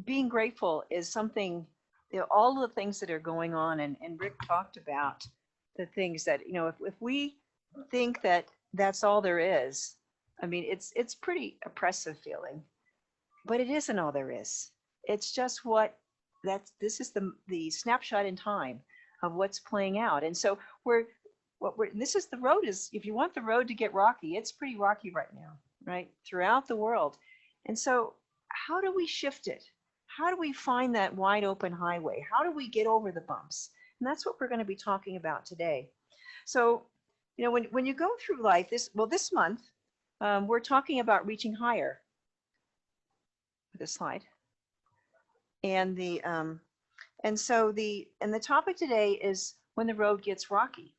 being grateful is something, all of the things that are going on, and Rick talked about the things that, if we think that that's all there is, I mean, it's pretty oppressive feeling, but it isn't all there is. It's just this is the snapshot in time of what's playing out. And so this is the road is, if you want the road to get rocky, it's pretty rocky right now, right? Throughout the world. And so how do we shift it? How do we find that wide open highway? How do we get over the bumps? And that's what we're going to be talking about today. So, when you go through life, this month, we're talking about reaching higher. This slide. And the topic today is when the road gets rocky.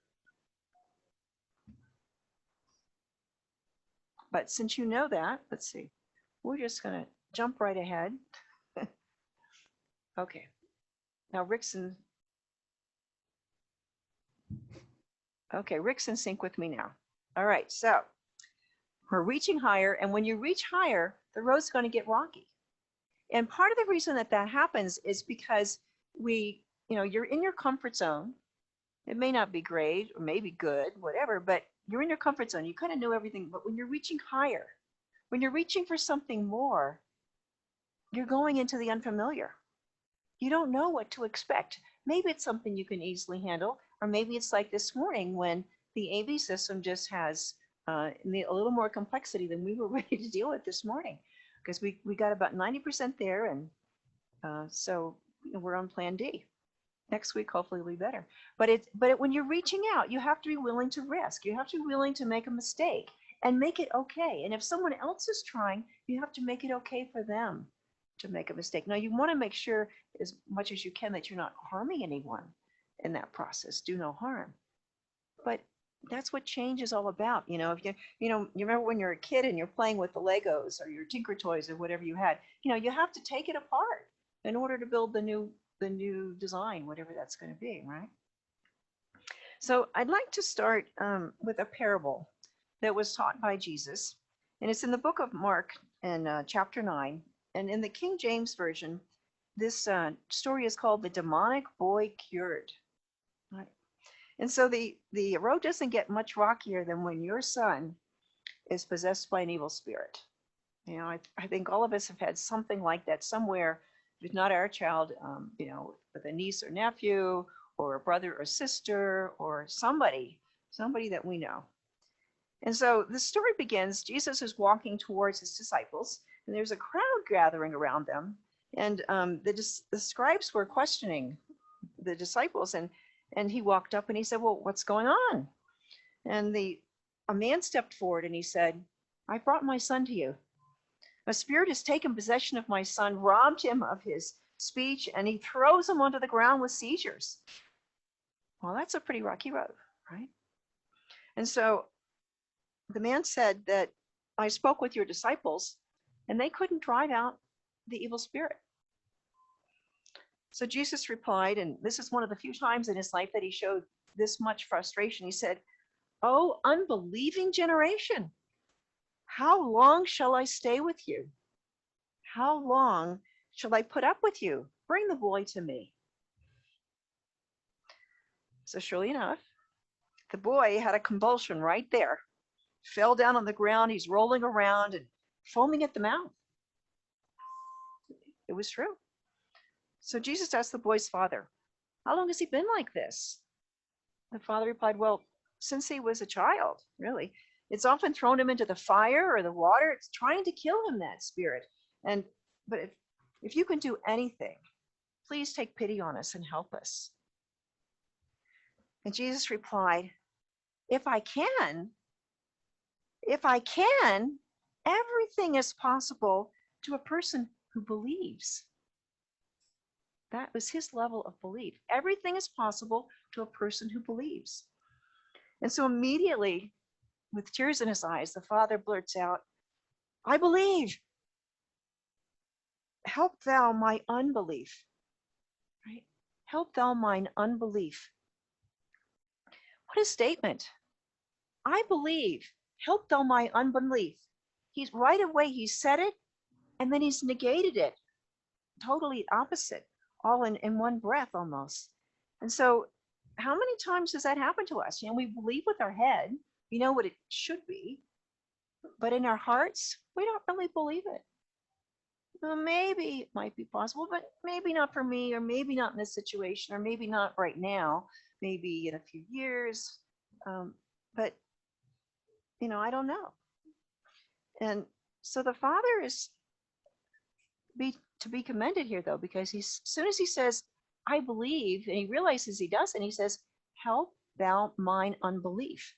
But since you know that, let's see, we're just going to jump right ahead. Okay. Now Rick's in sync with me now. All right, so we're reaching higher, and when you reach higher, the road's going to get rocky. And part of the reason that happens is because you're in your comfort zone. It may not be great or maybe good, whatever, but you're in your comfort zone. You kind of know everything. But when you're reaching higher, when you're reaching for something more, you're going into the unfamiliar. You don't know what to expect. Maybe it's something you can easily handle, or maybe it's like this morning when the AV system just has a little more complexity than we were ready to deal with this morning, because we got about 90% there, and so we're on plan D. Next week, hopefully, will be better. But when you're reaching out, you have to be willing to risk. You have to be willing to make a mistake and make it okay. And if someone else is trying, you have to make it okay for them to make a mistake. Now, you want to make sure as much as you can that you're not harming anyone in that process. Do no harm. But that's what change is all about. If you remember when you're a kid and you're playing with the Legos or your Tinker Toys or whatever you had, you have to take it apart in order to build the new design, whatever that's going to be, right? So I'd like to start with a parable that was taught by Jesus, and it's in the book of Mark in chapter 9, and in the King James Version, this story is called The Demonic Boy Cured. Right? And so the road doesn't get much rockier than when your son is possessed by an evil spirit. I think all of us have had something like that somewhere. If it's not our child, with a niece or nephew, or a brother or sister, or somebody that we know. And so the story begins. Jesus is walking towards his disciples, and there's a crowd gathering around them. And the scribes were questioning the disciples, and he walked up and he said, "Well, what's going on?" And a man stepped forward and he said, "I brought my son to you. A spirit has taken possession of my son, robbed him of his speech, and he throws him onto the ground with seizures." Well, that's a pretty rocky road, right? And so the man said that, "I spoke with your disciples, and they couldn't drive out the evil spirit." So Jesus replied, and this is one of the few times in his life that he showed this much frustration. He said, "Oh, unbelieving generation, how long shall I stay with you? How long shall I put up with you? Bring the boy to me." So surely enough, the boy had a convulsion right there, fell down on the ground. He's rolling around and foaming at the mouth. It was true. So Jesus asked the boy's father, "How long has he been like this?" The father replied, "Well, since he was a child, really. It's often thrown him into the fire or the water. It's trying to kill him, that spirit. But if you can do anything, please take pity on us and help us." And Jesus replied, if I can, everything is possible to a person who believes." That was his level of belief. Everything is possible to a person who believes. And so immediately, with tears in his eyes, the father blurts out, "I believe. Help thou my unbelief." Right? Help thou mine unbelief. What a statement. I believe. Help thou my unbelief. He's right away, he said it, and then he's negated it. totally opposite, all in one breath almost. And so, how many times does that happen to us? We believe with our head, we know what it should be, but in our hearts, we don't really believe it. Well, maybe it might be possible, but maybe not for me, or maybe not in this situation, or maybe not right now, maybe in a few years. But, I don't know. And so the Father is to be commended here, though, because as soon as he says, I believe, and he realizes he doesn't, he says, help thou mine unbelief.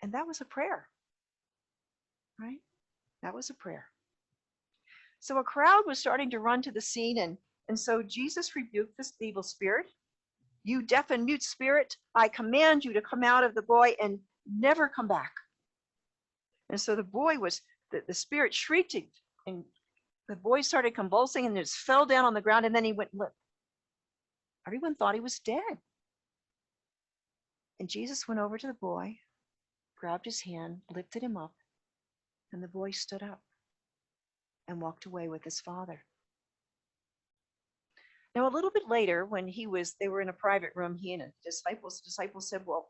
And that was a prayer, right? That was a prayer. So a crowd was starting to run to the scene, and so Jesus rebuked this evil spirit. You deaf and mute spirit, I command you to come out of the boy and never come back. And so the boy the spirit shrieked, and the boy started convulsing and just fell down on the ground, and then he went limp. Everyone thought he was dead. And Jesus went over to the boy, grabbed his hand, lifted him up, and the boy stood up and walked away with his father. Now, a little bit later, when they were in a private room, he and the disciples said, well,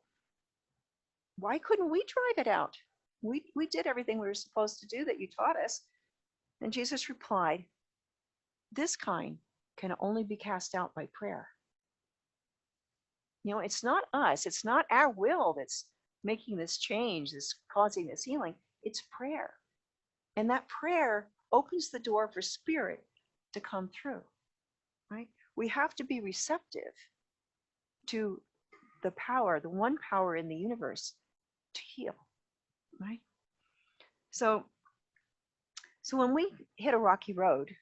why couldn't we drive it out? We did everything we were supposed to do that you taught us. And Jesus replied, this kind can only be cast out by prayer. It's not us. It's not our will that's making this change, that's causing this healing. It's prayer. And that prayer opens the door for spirit to come through, right? We have to be receptive to the power, the one power in the universe to heal, right? So when we hit a rocky road,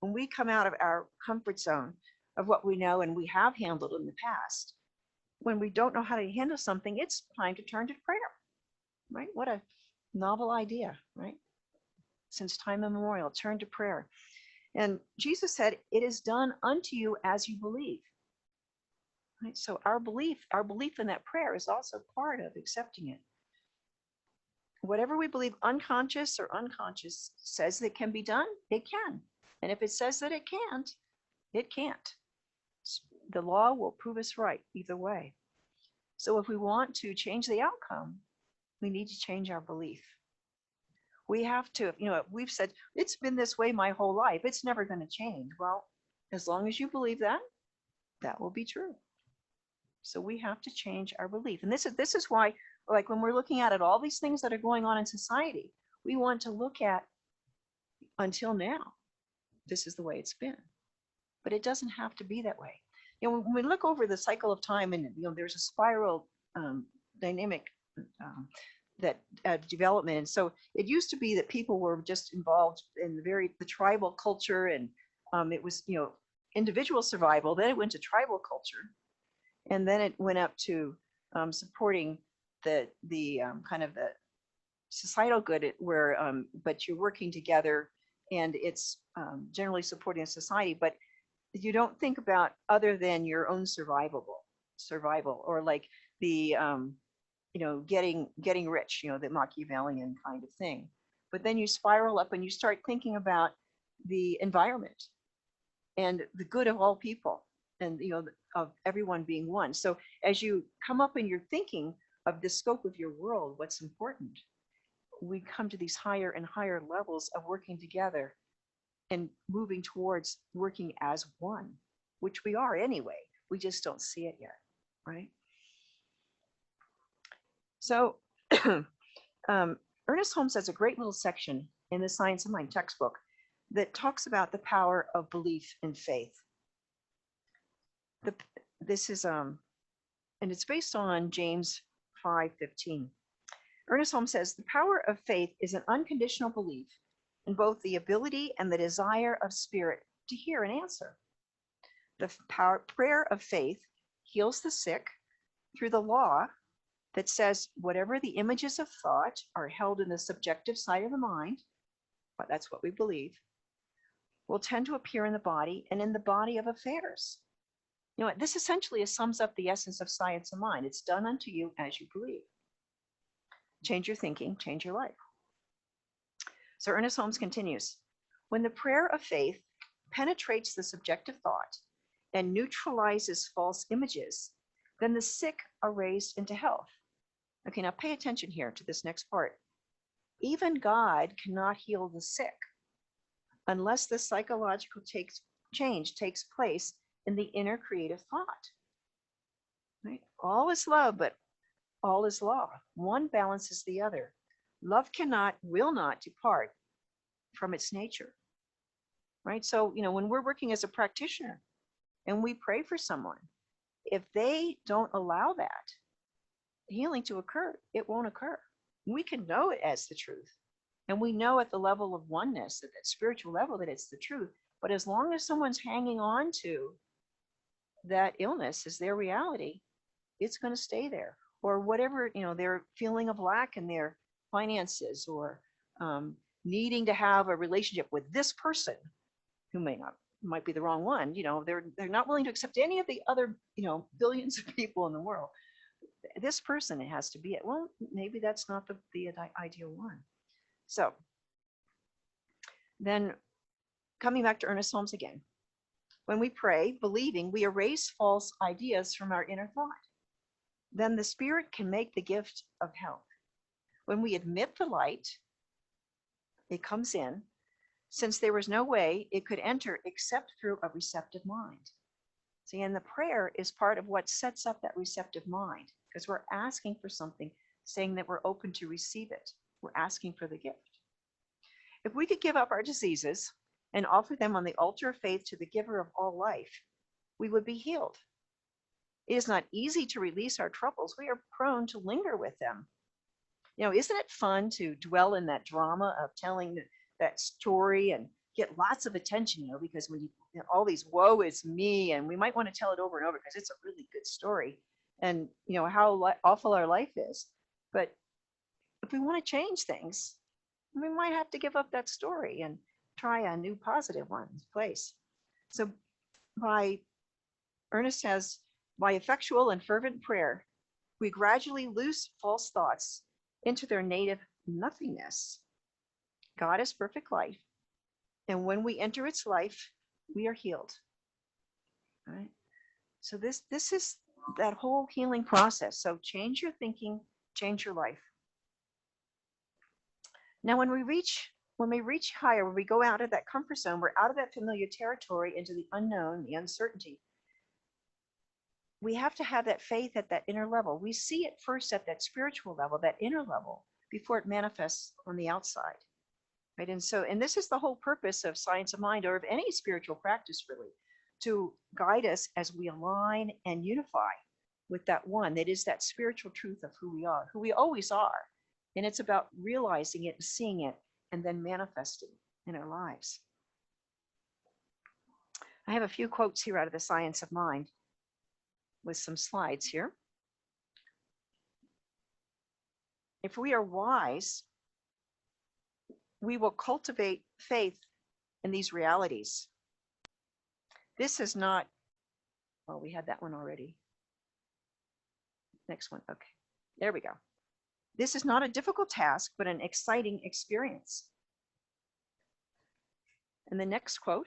when we come out of our comfort zone of what we know and we have handled in the past, when we don't know how to handle something, it's time to turn to prayer, right? What a novel idea, right? Since time immemorial, turn to prayer. And Jesus said, it is done unto you as you believe. Right? So our belief in that prayer is also part of accepting it. Whatever we believe, unconscious or unconscious, says that can be done, it can. And if it says that it can't, it can't. The law will prove us right either way. So if we want to change the outcome, we need to change our belief. We have to, we've said, it's been this way my whole life. It's never going to change. Well, as long as you believe that, that will be true. So we have to change our belief. And this is why, like when we're looking at all these things that are going on in society, we want to look at until now, this is the way it's been. But it doesn't have to be that way. When we look over the cycle of time, and there's a spiral dynamic that development. And so it used to be that people were just involved in the tribal culture, and it was individual survival. Then it went to tribal culture, and then it went up to supporting the kind of the societal good, where but you're working together, and it's generally supporting society, but you don't think about other than your own survival, or like the getting rich, the Machiavellian kind of thing. But then you spiral up and you start thinking about the environment and the good of all people, and of everyone being one. So as you come up in your thinking of the scope of your world, what's important, we come to these higher and higher levels of working together and moving towards working as one, which we are anyway. We just don't see it yet, right? So Ernest Holmes has a great little section in the Science of Mind textbook that talks about the power of belief and faith. This is and it's based on James 5:15. Ernest Holmes says, the power of faith is an unconditional belief in both the ability and the desire of spirit to hear and answer. The prayer of faith heals the sick through the law that says whatever the images of thought are held in the subjective side of the mind, but that's what we believe, will tend to appear in the body and in the body of affairs. This essentially sums up the essence of science of mind. It's done unto you as you believe. Change your thinking, change your life. So Ernest Holmes continues, when the prayer of faith penetrates the subjective thought and neutralizes false images, then the sick are raised into health. Okay, now pay attention here to this next part. Even God cannot heal the sick unless the psychological change takes place in the inner creative thought. Right? All is love, but all is law. One balances the other. Love cannot, will not depart from its nature. Right? So, when we're working as a practitioner and we pray for someone, if they don't allow that healing to occur, it won't occur. We can know it as the truth. And we know at the level of oneness, at that spiritual level, that it's the truth. But as long as someone's hanging on to that illness as their reality, it's going to stay there. Or whatever, their feeling of lack in their finances, or needing to have a relationship with this person who might be the wrong one. They're not willing to accept any of the other, billions of people in the world. This person, it has to be it. Well, maybe that's not the ideal one. So then, coming back to Ernest Holmes again, when we pray, believing, we erase false ideas from our inner thought. Then the spirit can make the gift of health. When we admit the light, it comes in, since there was no way it could enter except through a receptive mind. See, and the prayer is part of what sets up that receptive mind, because we're asking for something, saying that we're open to receive it. We're asking for the gift. If we could give up our diseases and offer them on the altar of faith to the giver of all life, we would be healed. It is not easy to release our troubles. We are prone to linger with them. Isn't it fun to dwell in that drama of telling that story and get lots of attention, because when all these woe is me, and we might want to tell it over and over because it's a really good story, and how awful our life is. But if we want to change things, we might have to give up that story and try a new positive one in place. So Ernest says, by effectual and fervent prayer, we gradually loose false thoughts into their native nothingness. God is perfect life, and when we enter its life, we are healed. All right? So this is that whole healing process. So change your thinking, change your life. Now, when we reach higher, when we go out of that comfort zone, we're out of that familiar territory into the unknown, the uncertainty. We have to have that faith at that inner level. We see it first at that spiritual level, that inner level, before it manifests on the outside. Right? And this is the whole purpose of Science of Mind, or of any spiritual practice, really, to guide us as we align and unify with that one that is that spiritual truth of who we are, who we always are. And it's about realizing it and seeing it and then manifesting in our lives. I have a few quotes here out of the Science of Mind with some slides here. If we are wise, we will cultivate faith in these realities. This is not, well, we had that one already. Next one, okay, there we go. This is not a difficult task, but an exciting experience. And the next quote,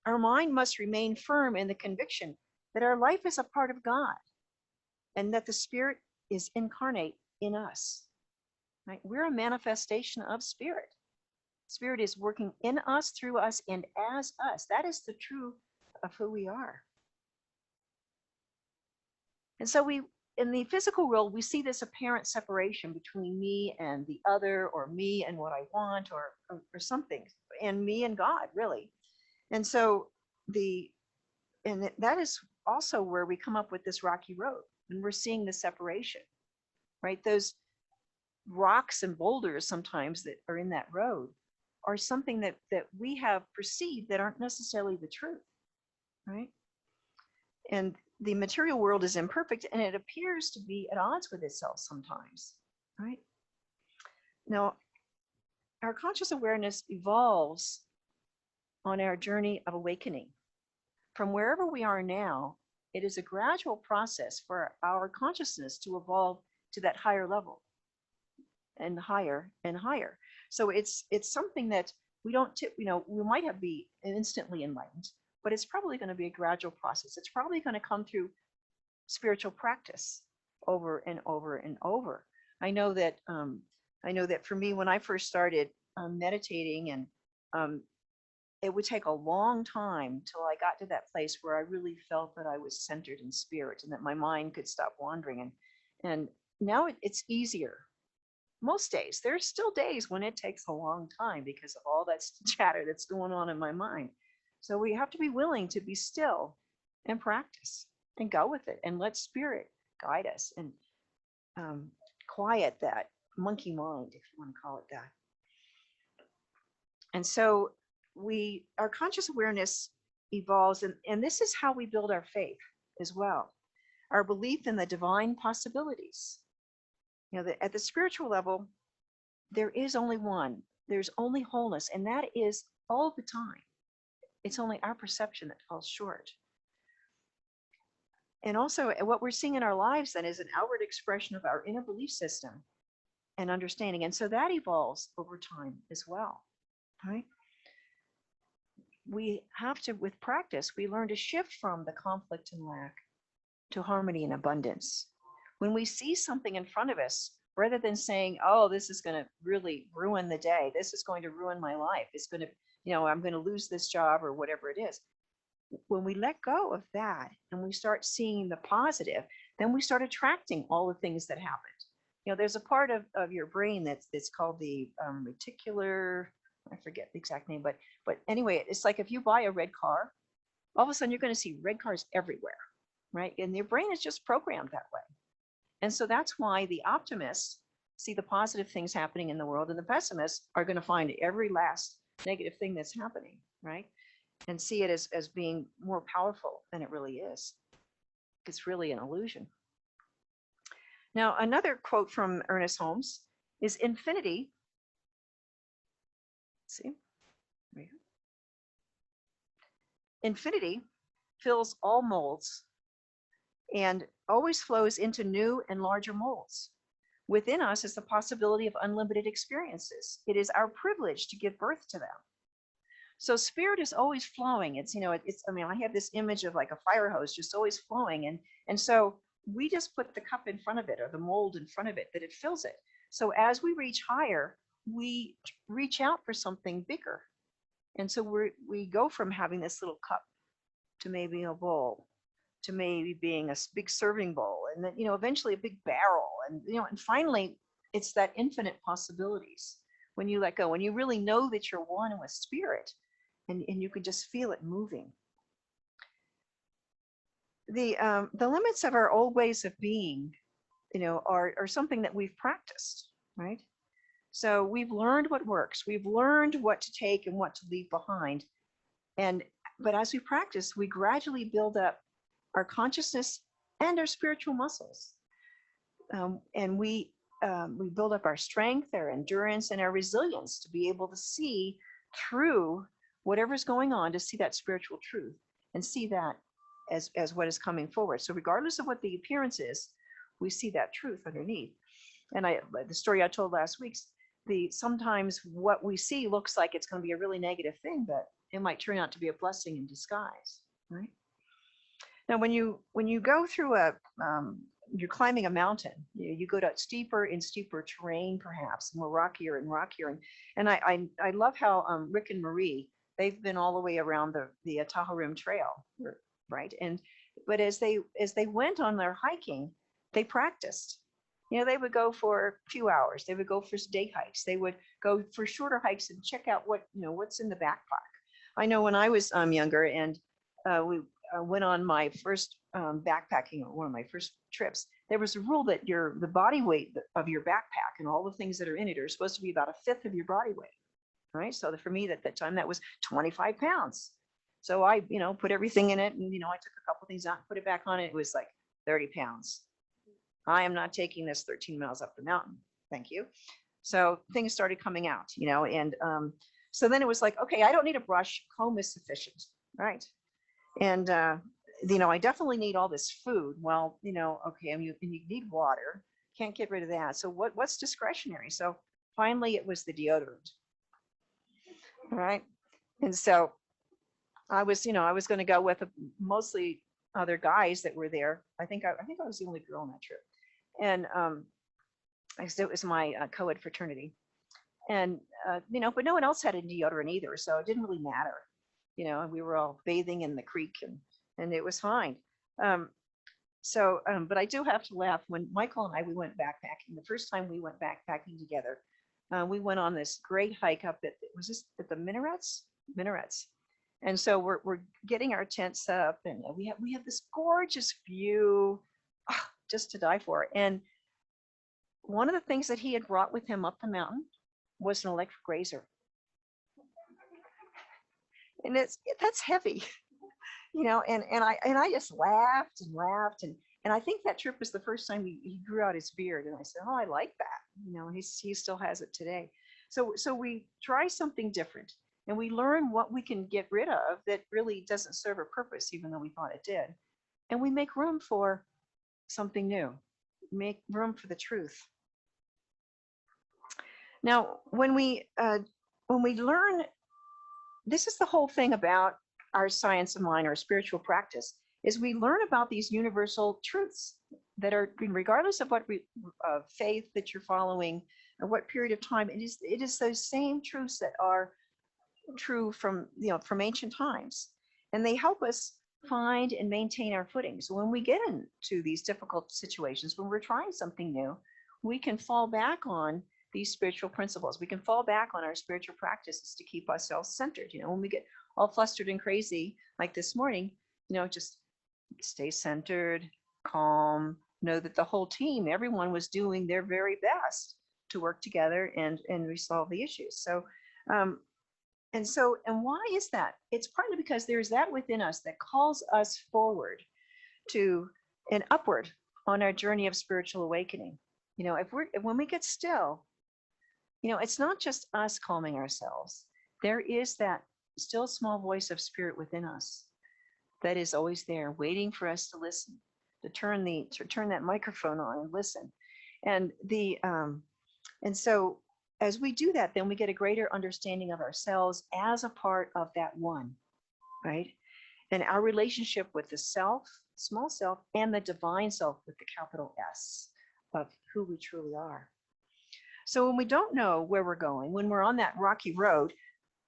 our mind must remain firm in the conviction that our life is a part of God and that the Spirit is incarnate in us. Right? We're a manifestation of Spirit. Spirit is working in us, through us, and as us. That is the truth of who we are. And so in the physical world, we see this apparent separation between me and the other, or me and what I want, or something, and me and God, really. And so that is also where we come up with this rocky road, and we're seeing the separation, right? Those rocks and boulders sometimes that are in that road are something that we have perceived that aren't necessarily the truth, right? And the material world is imperfect, and it appears to be at odds with itself sometimes, right? Now, our conscious awareness evolves on our journey of awakening. From wherever we are now, it is a gradual process for our consciousness to evolve to that higher level, and higher and higher. So it's something that We don't, we might be instantly enlightened, but it's probably going to be a gradual process. It's probably going to come through spiritual practice over and over and over. I know that for me, when I first started meditating, and it would take a long time till I got to that place where I really felt that I was centered in spirit and that my mind could stop wandering. And now it's easier. Most days, there's still days when it takes a long time because of all that chatter that's going on in my mind. So we have to be willing to be still and practice and go with it and let spirit guide us and quiet that monkey mind, if you want to call it that. And so our conscious awareness evolves, and this is how we build our faith as well. Our belief in the divine possibilities. At the spiritual level, there is only one. There's only wholeness, and that is all the time. It's only our perception that falls short. And also, what we're seeing in our lives then is an outward expression of our inner belief system and understanding. And so that evolves over time as well, right? We have to, with practice, we learn to shift from the conflict and lack to harmony and abundance. When we see something in front of us, rather than saying, oh, this is going to really ruin the day, this is going to ruin my life, it's going to, I'm going to lose this job or whatever it is. When we let go of that and we start seeing the positive, then we start attracting all the things that happened. There's a part of your brain that's called the reticular, I forget the exact name, but anyway, it's like if you buy a red car, all of a sudden you're going to see red cars everywhere, right? And your brain is just programmed that way. And so that's why the optimists see the positive things happening in the world, and the pessimists are going to find every last negative thing that's happening, right? And see it as being more powerful than it really is. It's really an illusion. Now, another quote from Ernest Holmes is infinity. Let's see. Right here. Infinity fills all molds and always flows into new and larger molds. Within us is the possibility of unlimited experiences. It is our privilege to give birth to them. So spirit is always flowing. It's, I have this image of like a fire hose just always flowing. And so we just put the cup in front of it or the mold in front of it that it fills it. So as we reach higher, we reach out for something bigger. And so we go from having this little cup to maybe a bowl, to maybe being a big serving bowl, and then, eventually a big barrel. And, and finally, it's that infinite possibilities. When you let go, when you really know that you're one with spirit, and you can just feel it moving. The limits of our old ways of being, are something that we've practiced, right? So we've learned what works. We've learned what to take and what to leave behind. But as we practice, we gradually build up our consciousness and our spiritual muscles. And we build up our strength, our endurance, and our resilience to be able to see through whatever's going on, to see that spiritual truth and see that as what is coming forward. So regardless of what the appearance is, we see that truth underneath. And the story I told last week, sometimes what we see looks like it's going to be a really negative thing, but it might turn out to be a blessing in disguise, right? Now, when you go through you're climbing a mountain, you go to steeper and steeper terrain, perhaps more rockier and rockier. And I love how Rick and Marie, they've been all the way around the Tahoe-Truckee Trail, right? But as they went on their hiking, they practiced. They would go for a few hours. They would go for day hikes. They would go for shorter hikes and check out what's in the backpack. I know when I was younger, and we went on my first backpacking, one of my first trips, there was a rule that the body weight of your backpack and all the things that are in it are supposed to be about 1/5 of your body weight, right? So for me at that time, that was 25 pounds. So I, put everything in it, and, I took a couple things out and put it back on it. It was like 30 pounds. I am not taking this 13 miles up the mountain. Thank you. So things started coming out, and so then it was like, okay, I don't need a brush. Comb is sufficient, right? And, I definitely need all this food. Well, okay, and you need water. Can't get rid of that. So what's discretionary? So finally it was the deodorant. right? And so I was going to go with mostly other guys that were there. I think I was the only girl on that trip, and it was my co-ed fraternity, and but no one else had a deodorant either, so it didn't really matter. We were all bathing in the creek, and it was fine. Um, but I do have to laugh when Michael and we went backpacking. The first time we went backpacking together, we went on this great hike up was this at the minarets, and so we're getting our tent set up, and we have this gorgeous view, just to die for. And one of the things that he had brought with him up the mountain was an electric razor, and that's heavy. And I just laughed and laughed, and I think that trip was the first time he grew out his beard, and I said, oh, I like that. He still has it today. So we try something different, and we learn what we can get rid of that really doesn't serve a purpose, even though we thought it did, and we make room for something new, make room for the truth. Now, when we learn, this is the whole thing about our science of mind, our spiritual practice, is we learn about these universal truths that are, regardless of what faith that you're following or what period of time, it is those same truths that are true from ancient times, and they help us find and maintain our footing. So when we get into these difficult situations, when we're trying something new, we can fall back on these spiritual principles. We can fall back on our spiritual practices to keep ourselves centered. When we get all flustered and crazy, like this morning, just stay centered, calm, know that the whole team, everyone was doing their very best to work together and resolve the issues. And why is that? It's partly because there's that within us that calls us forward to and upward on our journey of spiritual awakening. When we get still, it's not just us calming ourselves. There is that still small voice of spirit within us that is always there, waiting for us to listen, to turn that microphone on and listen. And so as we do that, then we get a greater understanding of ourselves as a part of that one, right? And our relationship with the self, small self, and the divine self with the capital S of who we truly are. So when we don't know where we're going, when we're on that rocky road,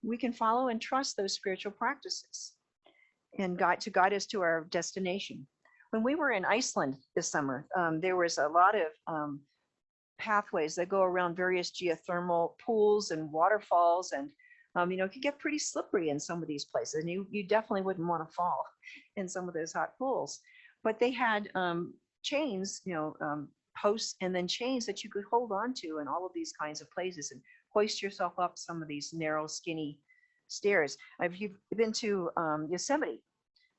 we can follow and trust those spiritual practices and guide us to our destination. When we were in Iceland this summer, there was a lot of pathways that go around various geothermal pools and waterfalls, and it can get pretty slippery in some of these places, and you definitely wouldn't want to fall in some of those hot pools. But they had chains, posts and then chains that you could hold on to in all of these kinds of places and hoist yourself up some of these narrow, skinny stairs. You've been to Yosemite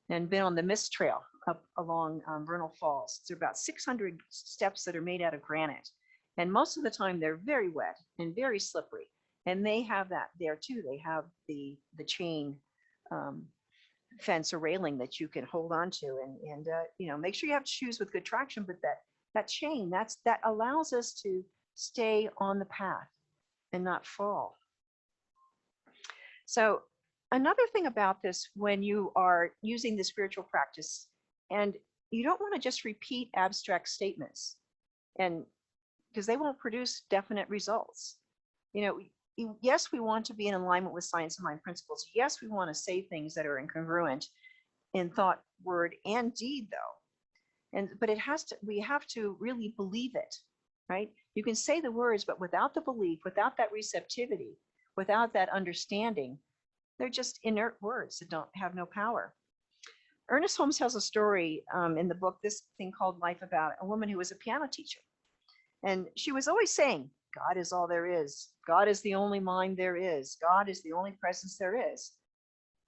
and been on the mist trail up along Vernal Falls. There are about 600 steps that are made out of granite. And most of the time they're very wet and very slippery. And they have that there too. They have the chain fence or railing that you can hold on to, and make sure you have shoes with good traction, but that chain, that allows us to stay on the path and not fall. So another thing about this, when you are using the spiritual practice, and you don't want to just repeat abstract statements, and because they won't produce definite results. Yes, we want to be in alignment with science of mind principles. Yes, we want to say things that are incongruent in thought, word, and deed, though. But we have to really believe it, right? You can say the words, but without the belief, without that receptivity, without that understanding, they're just inert words that have no power. Ernest Holmes tells a story in the book, this thing called Life, about a woman who was a piano teacher. And she was always saying, God is all there is. God is the only mind there is. God is the only presence there is.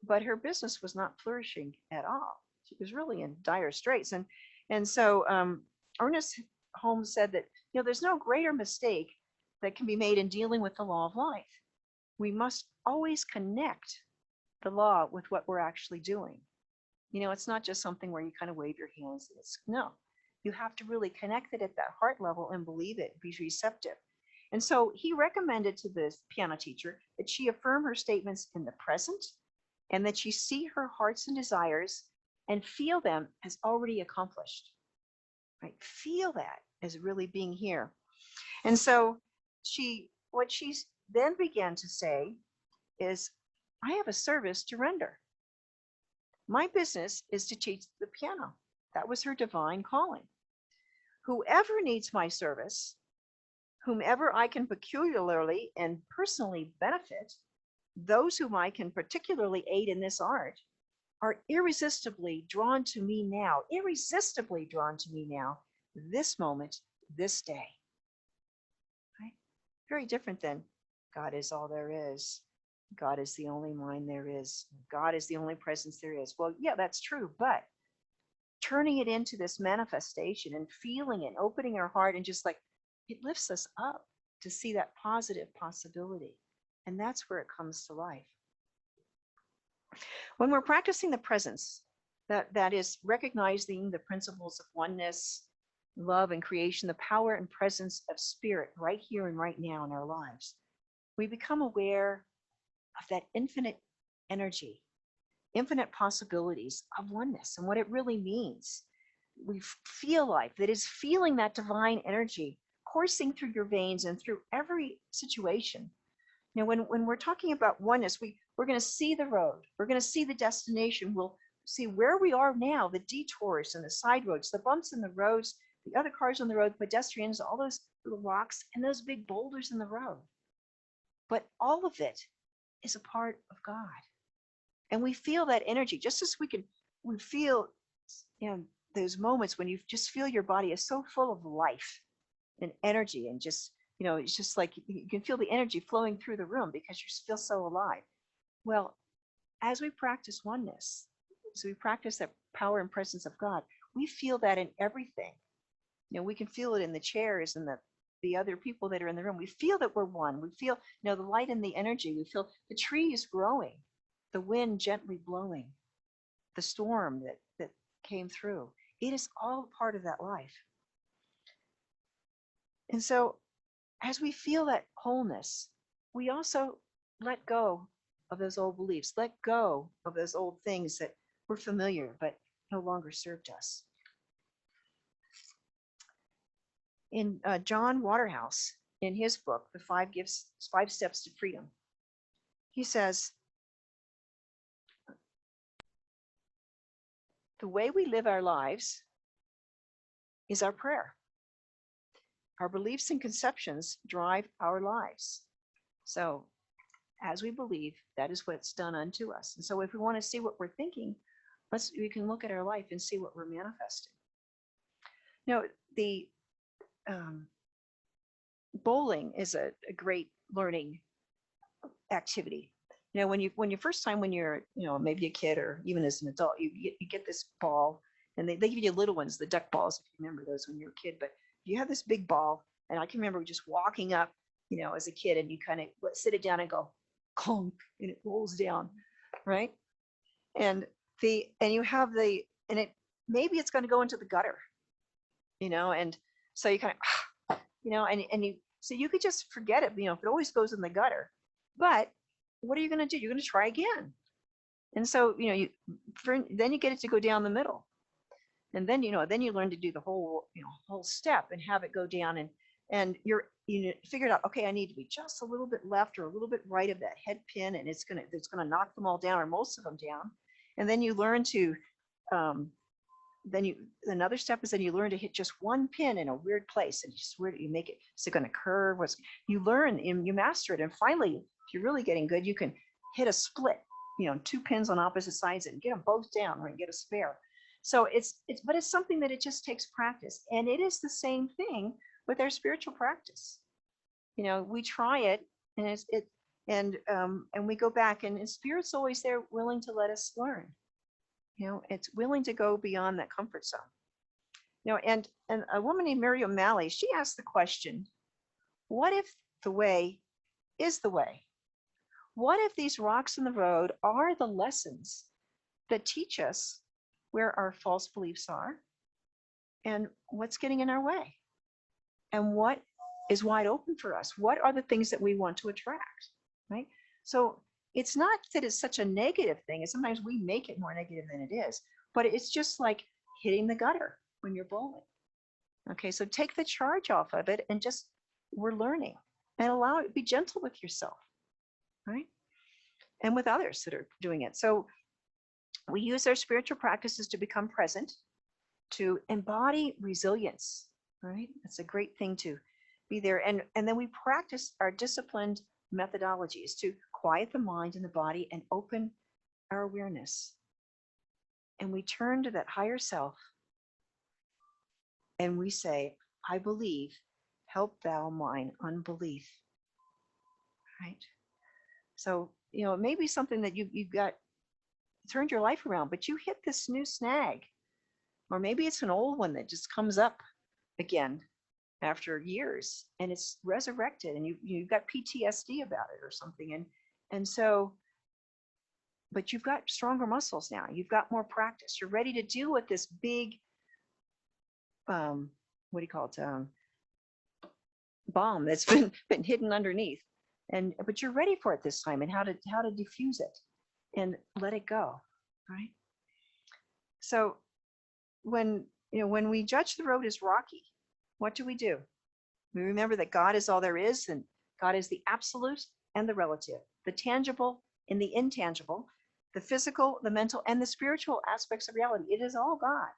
But her business was not flourishing at all. She was really in dire straits. And so Ernest Holmes said that, there's no greater mistake that can be made in dealing with the law of life. We must always connect the law with what we're actually doing. It's not just something where you kind of wave your hands. No, you have to really connect it at that heart level and believe it, be receptive. And so he recommended to the piano teacher that she affirm her statements in the present and that she see her hearts and desires and feel them as already accomplished. Right? Feel that as really being here. And so what she then began to say is, I have a service to render. My business is to teach the piano. That was her divine calling. Whoever needs my service, whomever I can peculiarly and personally benefit, those whom I can particularly aid in this art, are irresistibly drawn to me now, this moment, this day. Right? Very different than God is all there is. God is the only mind there is. God is the only presence there is. Well, yeah, that's true, but turning it into this manifestation and feeling it, opening our heart, and just like it lifts us up to see that positive possibility. And that's where it comes to life. When we're practicing the presence, that is recognizing the principles of oneness, love, and creation, the power and presence of spirit right here and right now in our lives, we become aware of that infinite energy, infinite possibilities of oneness and what it really means. We feel life, that is feeling that divine energy coursing through your veins and through every situation. You know, when we're talking about oneness, we're going to see the road. We're going to see the destination. We'll see where we are now, the detours and the side roads, the bumps in the roads, the other cars on the road, pedestrians, all those little rocks and those big boulders in the road. But all of it is a part of God. And we feel that energy, just as we feel, you know, those moments when you just feel your body is so full of life and energy, and just, you know, it's just like you can feel the energy flowing through the room because you feel so alive. Well, as we practice oneness, as we practice that power and presence of God, we feel that in everything. You know, we can feel it in the chairs and the other people that are in the room. We feel that we're one. We feel, you know, the light and the energy. We feel the trees growing, the wind gently blowing, the storm that came through. It is all part of that life. And so as we feel that wholeness, we also let go of those old beliefs, let go of those old things that were familiar but no longer served us. In John Waterhouse, in his book, The 5 Steps to Freedom, he says, the way we live our lives is our prayer. Our beliefs and conceptions drive our lives. So as we believe, that is what's done unto us. And so if we want to see what we're thinking, we can look at our life and see what we're manifesting. Now, the bowling is a great learning activity. You know, when you first time when you're, you know, maybe a kid or even as an adult, you get this ball, and they give you little ones, the duck balls, if you remember those when you were a kid. But you have this big ball, and I can remember just walking up, you know, as a kid, and you kind of sit it down and go clunk, and it rolls down, right? And you have and it maybe it's going to go into the gutter, you know, and so you kind of, you know, and you, so you could just forget it, you know, if it always goes in the gutter. But what are you going to do? You're going to try again. And so, you know, then you get it to go down the middle. And then, you know, then you learn to do the whole step and have it go down, and you figured out, okay, I need to be just a little bit left or a little bit right of that head pin, and it's going to knock them all down, or most of them down. And then you learn to, another step is then you learn to hit just one pin in a weird place, and just where you make it, is it going to curve? You learn and you master it. And finally, if you're really getting good, you can hit a split, you know, 2 pins on opposite sides and get them both down, or get a spare. So it's something that it just takes practice. And it is the same thing with our spiritual practice. You know, we try it, and we go back, and Spirit's always there, willing to let us learn. You know, it's willing to go beyond that comfort zone. You know, and a woman named Mary O'Malley, she asked the question, what if the way is the way? What if these rocks in the road are the lessons that teach us where our false beliefs are and what's getting in our way? And what is wide open for us. What are the things that we want to attract, right? So it's not that it's such a negative thing, and sometimes we make it more negative than it is, but it's just like hitting the gutter when you're bowling. Okay, so take the charge off of it and just, we're learning, and allow it, be gentle with yourself, right? And with others that are doing it. So we use our spiritual practices to become present, to embody resilience, right? That's a great thing to be there. And then we practice our disciplined methodologies to quiet the mind and the body and open our awareness. And we turn to that higher self and we say, I believe, help thou mine unbelief, right? So, it may be something that you've got turned your life around, but you hit this new snag, or maybe it's an old one that just comes up again after years and it's resurrected, and you've got PTSD about it or something. And so, but you've got stronger muscles now. You've got more practice. You're ready to deal with this big, what do you call it? Bomb that's been hidden underneath. But you're ready for it this time, and how to diffuse it and let it go, right? So when we judge the road as rocky, what do? We remember that God is all there is, and God is the absolute and the relative, the tangible and the intangible, the physical, the mental, and the spiritual aspects of reality. It is all God.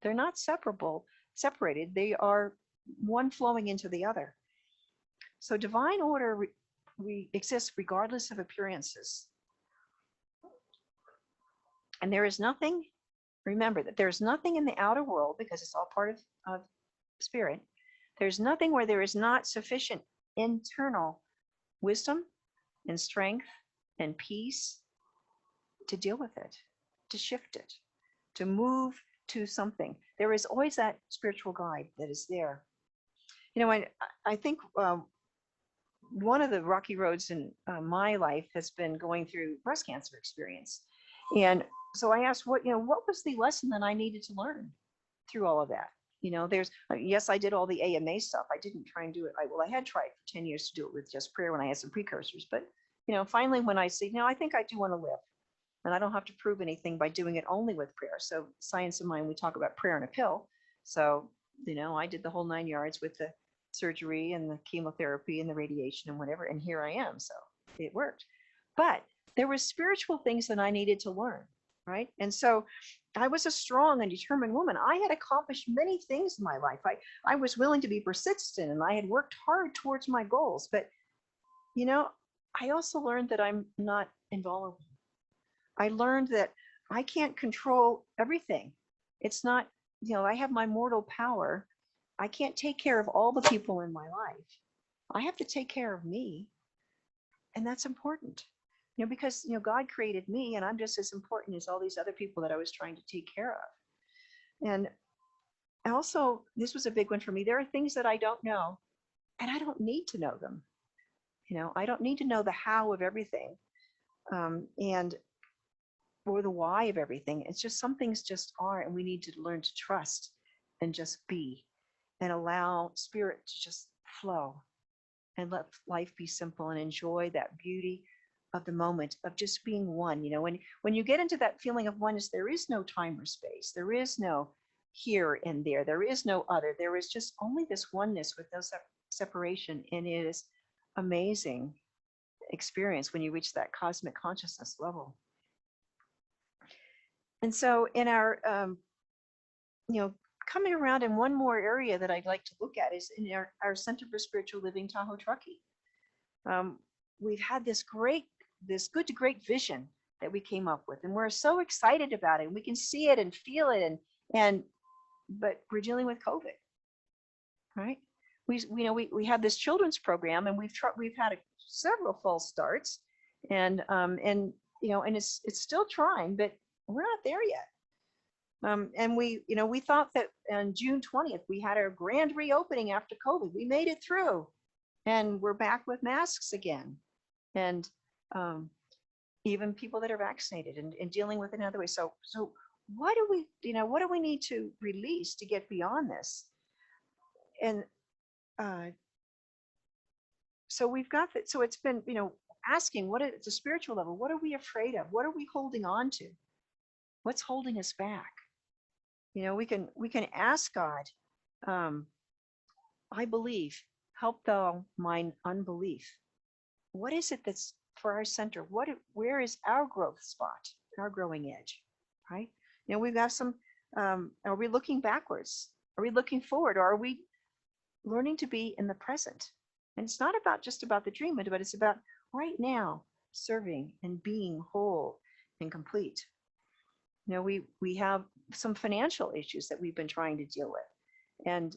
They're not separated. They are one flowing into the other. So divine order exists regardless of appearances. And there is nothing, remember that there's nothing in the outer world, because it's all part of spirit. There's nothing where there is not sufficient internal wisdom and strength and peace to deal with it, to shift it, to move to something. There is always that spiritual guide that is there. I think one of the rocky roads in my life has been going through breast cancer experience. And so I asked, what was the lesson that I needed to learn through all of that? Yes, I did all the AMA stuff. I didn't try and do it. I had tried for 10 years to do it with just prayer when I had some precursors. But, finally, when I said, I think I do want to live, and I don't have to prove anything by doing it only with prayer. So Science of Mind, we talk about prayer and a pill. So, I did the whole 9 yards with the surgery and the chemotherapy and the radiation and whatever. And here I am. So it worked. But there were spiritual things that I needed to learn, right? And so I was a strong and determined woman. I had accomplished many things in my life. I was willing to be persistent, and I had worked hard towards my goals. But, I also learned that I'm not invulnerable. I learned that I can't control everything. It's not, I have my mortal power. I can't take care of all the people in my life. I have to take care of me. And that's important, because, God created me, and I'm just as important as all these other people that I was trying to take care of. And also, this was a big one for me. There are things that I don't know, and I don't need to know them. I don't need to know the how of everything, or the why of everything. It's just, some things just are, and we need to learn to trust and just be, and allow spirit to just flow, and let life be simple, and enjoy that beauty of the moment of just being one. When you get into that feeling of oneness, there is no time or space. There is no here and there. There is no other. There is just only this oneness with no separation. And it is amazing experience when you reach that cosmic consciousness level. And so in our, coming around in one more area that I'd like to look at is in our Center for Spiritual Living, Tahoe-Truckee. We've had this good to great vision that we came up with, and we're so excited about it. We can see it and feel it, but we're dealing with COVID, right? We have this children's program, and we've had several false starts, and it's still trying, but we're not there yet. And we thought that on June 20th, we had our grand reopening after COVID. We made it through, and we're back with masks again. And even people that are vaccinated and dealing with it another way. So what do we need to release to get beyond this? And So we've got that. So it's been, asking what at the spiritual level, what are we afraid of? What are we holding on to? What's holding us back? We can ask God, um, I believe, help thou mine unbelief. What is it that's for our center? Where is our growth spot, our growing edge, right? We've got some, are we looking backwards? Are we looking forward? Or are we learning to be in the present? And it's not just about the dream, but it's about right now, serving and being whole and complete. We have some financial issues that we've been trying to deal with,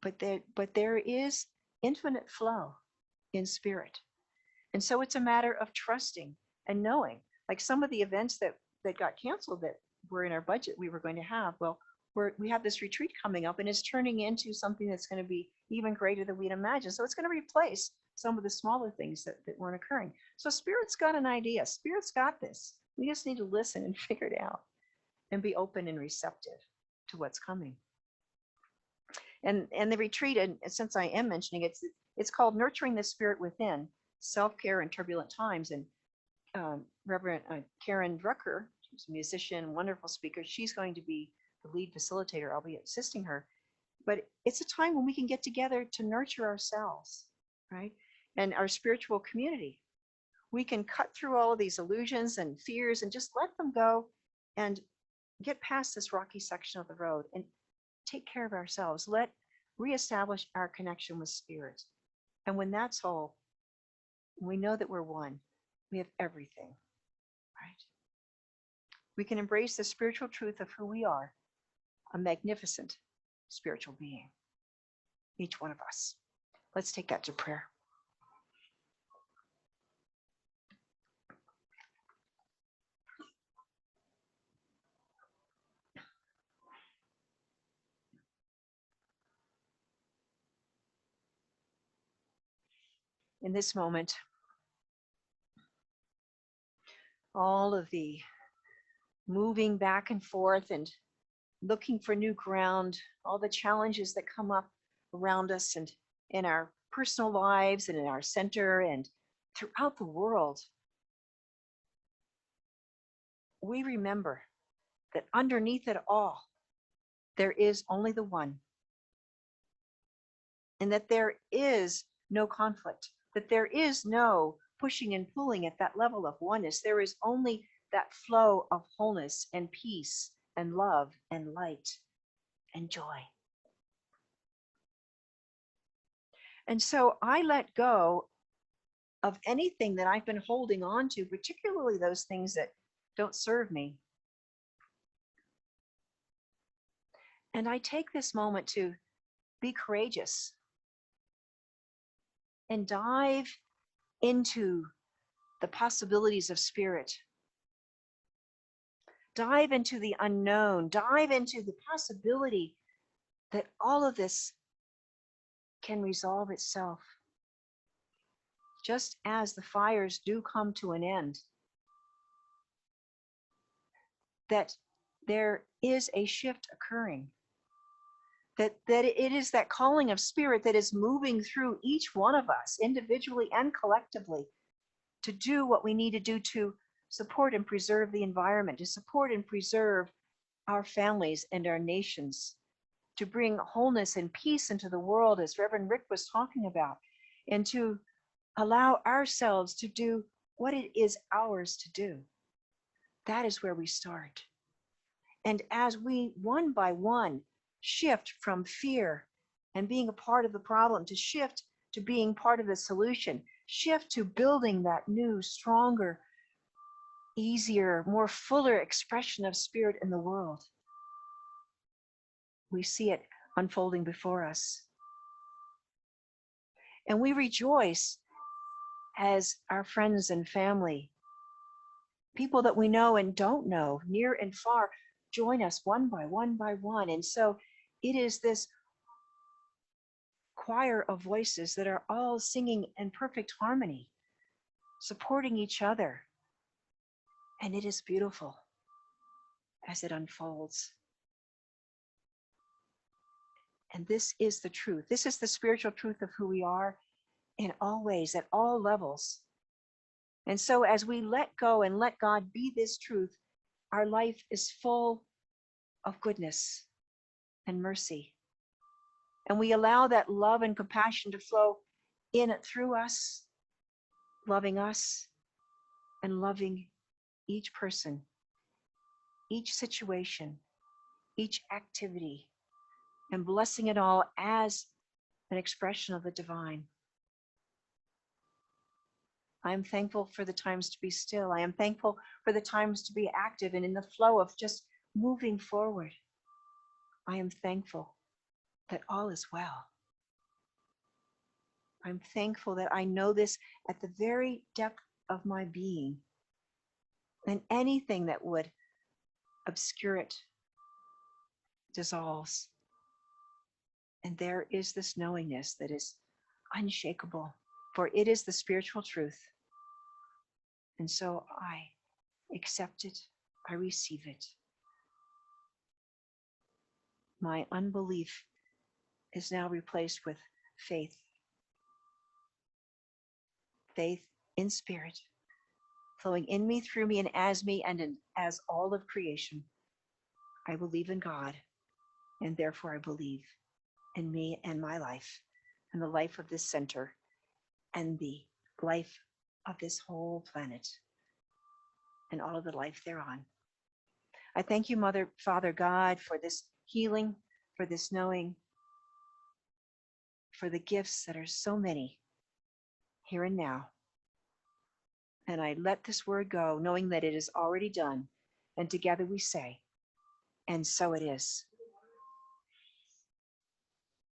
but there is infinite flow in spirit, and so it's a matter of trusting and knowing. Like some of the events that got canceled that were in our budget, we were going to have. Well, we have this retreat coming up, and it's turning into something that's going to be even greater than we'd imagined. So it's going to replace some of the smaller things that weren't occurring. So Spirit's got an idea. Spirit's got this. We just need to listen and figure it out and be open and receptive to what's coming. And the retreat, and since I am mentioning it, it's called Nurturing the Spirit Within, Self-Care in Turbulent Times. And Reverend Karen Drucker, who's a musician, wonderful speaker, she's going to be the lead facilitator. I'll be assisting her. But it's a time when we can get together to nurture ourselves, right? And our spiritual community. We can cut through all of these illusions and fears and just let them go and get past this rocky section of the road and take care of ourselves. Reestablish our connection with spirit. And when that's whole, we know that we're one. We have everything, right? We can embrace the spiritual truth of who we are, a magnificent spiritual being, each one of us. Let's take that to prayer. In this moment, all of the moving back and forth and looking for new ground, all the challenges that come up around us and in our personal lives and in our center and throughout the world, we remember that underneath it all, there is only the one. And that there is no conflict, that there is no pushing and pulling at that level of oneness. There is only that flow of wholeness and peace and love and light and joy. And so I let go of anything that I've been holding on to, particularly those things that don't serve me. And I take this moment to be courageous and dive into the possibilities of spirit. Dive into the unknown. Dive into the possibility that all of this can resolve itself. Just as the fires do come to an end, that there is a shift occurring. That it is that calling of spirit that is moving through each one of us, individually and collectively, to do what we need to do to support and preserve the environment, to support and preserve our families and our nations, to bring wholeness and peace into the world, as Reverend Rick was talking about, and to allow ourselves to do what it is ours to do. That is where we start. And as we, one by one, shift from fear and being a part of the problem to shift to being part of the solution, shift to building that new, stronger, easier, more fuller expression of spirit in the world, we see it unfolding before us. And we rejoice as our friends and family, people that we know and don't know, near and far, join us one by one by one. And so it is this choir of voices that are all singing in perfect harmony, supporting each other. And it is beautiful as it unfolds. And this is the truth. This is the spiritual truth of who we are. in all ways, at all levels. And so as we let go and let God be this truth, our life is full of goodness and mercy. And we allow that love and compassion to flow in through us, loving us and loving each person, each situation, each activity, and blessing it all as an expression of the divine. I am thankful for the times to be still. I am thankful for the times to be active and in the flow of just moving forward. I am thankful that all is well. I'm thankful that I know this at the very depth of my being, and anything that would obscure it dissolves. And there is this knowingness that is unshakable, for it is the spiritual truth. And so I accept it, I receive it. My unbelief is now replaced with faith. Faith in spirit, flowing in me, through me, and as all of creation. I believe in God, and therefore I believe in me and my life, and the life of this center, and the life of this whole planet, and all of the life thereon. I thank you, Mother, Father God, for this healing, for this knowing, for the gifts that are so many here and now. And I let this word go, knowing that it is already done. And together we say, and so it is.